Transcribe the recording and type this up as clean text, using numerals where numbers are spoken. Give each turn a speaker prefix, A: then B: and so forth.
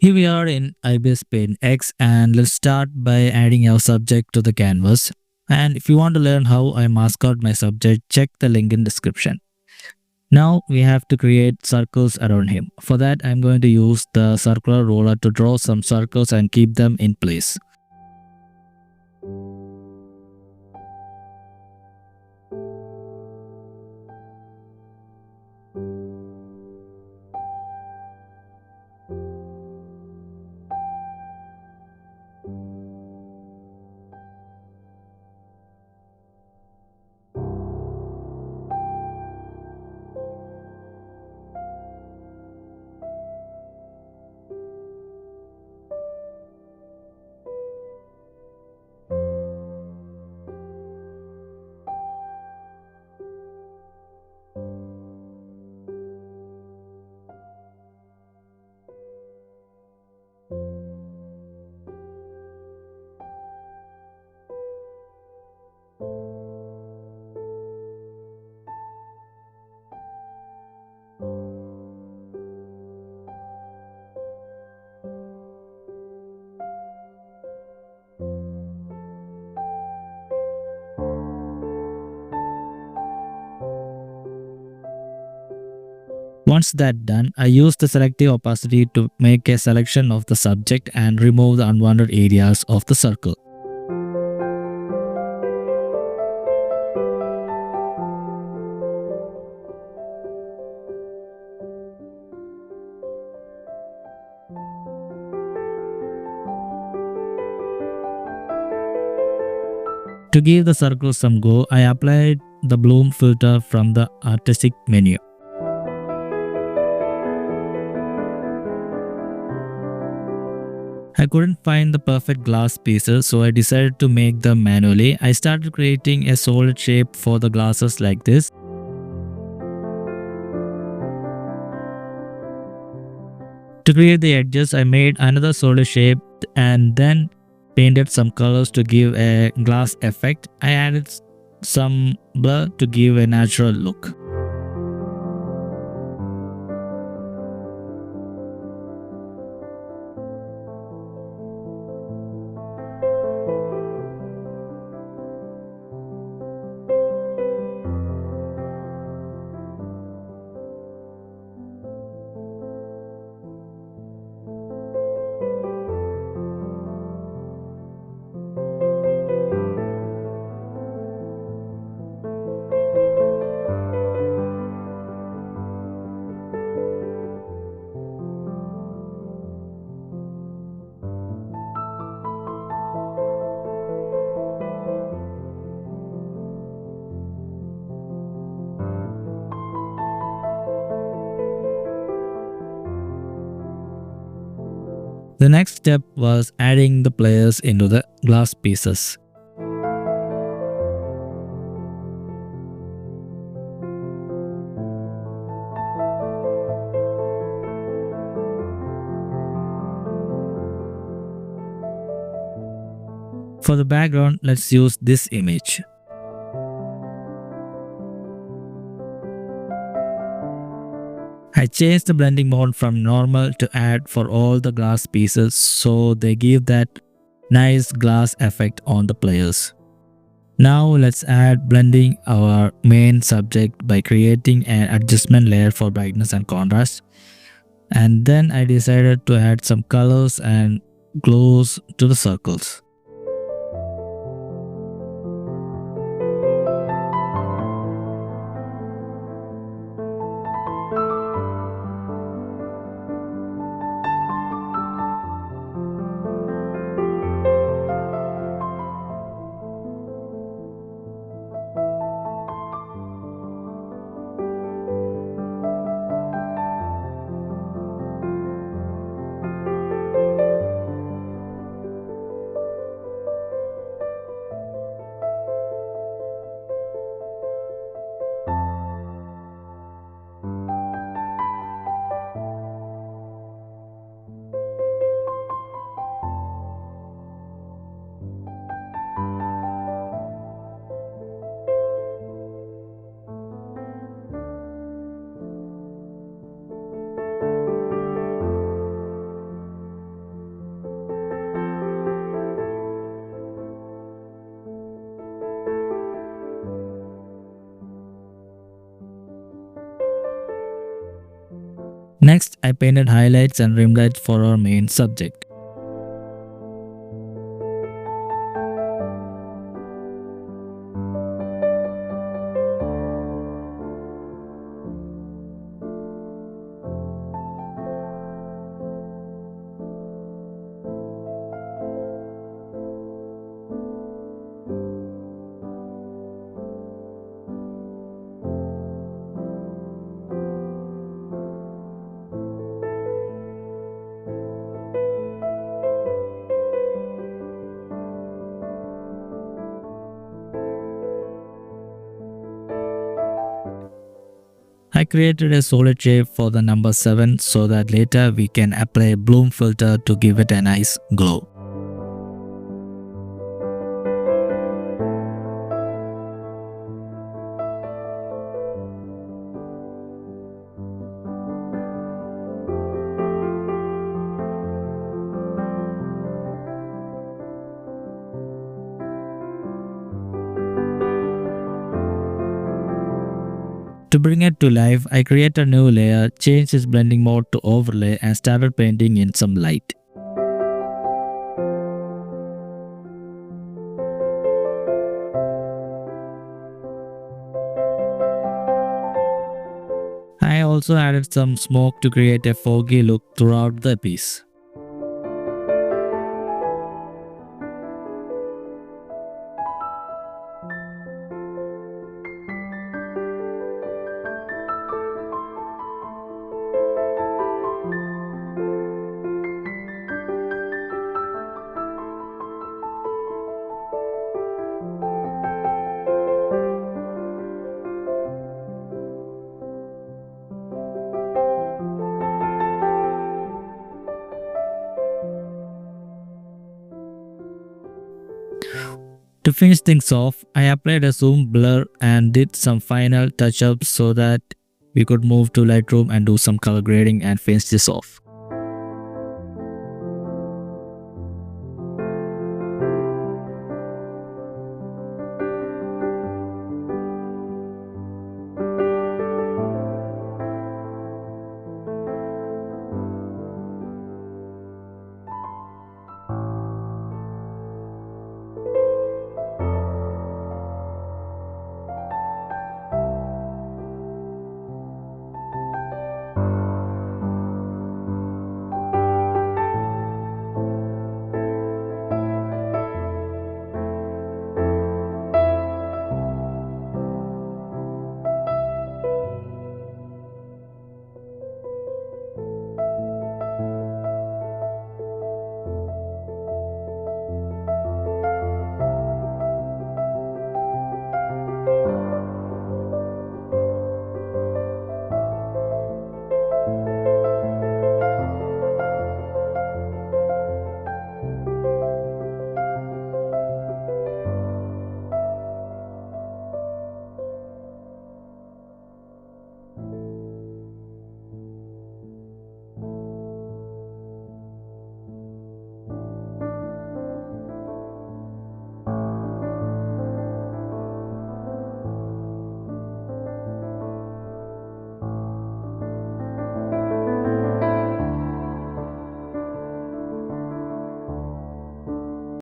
A: Here we are in Ibispaint X, and let's start by adding our subject to the canvas. And if you want to learn how I mask out my subject, check the link in description. Now we have to create circles around him. For that, I'm going to use the circular roller to draw some circles and keep them in place. Once that's done, I use the selective opacity to make a selection of the subject and remove the unwanted areas of the circle. To give the circle some go, I applied the bloom filter from the artistic menu. I couldn't find the perfect glass pieces, so I decided to make them manually. I started creating a solid shape for the glasses like this. To create the edges, I made another solid shape and then painted some colors to give a glass effect. I added some blur to give a natural look. The next step was adding the players into the glass pieces. For the background, let's use this image. I changed the blending mode from normal to add for all the glass pieces so they give that nice glass effect on the players. Now let's add blending our main subject by creating an adjustment layer for brightness and contrast. And then I decided to add some colors and glows to the circles. Next, I painted highlights and rimlights for our main subject. I created a solid shape for the number 7 so that later we can apply a bloom filter to give it a nice glow. To bring it to life, I created a new layer, changed its blending mode to overlay and started painting in some light. I also added some smoke to create a foggy look throughout the piece. To finish things off, I applied a zoom blur and did some final touch-ups so that we could move to Lightroom and do some color grading and finish this off.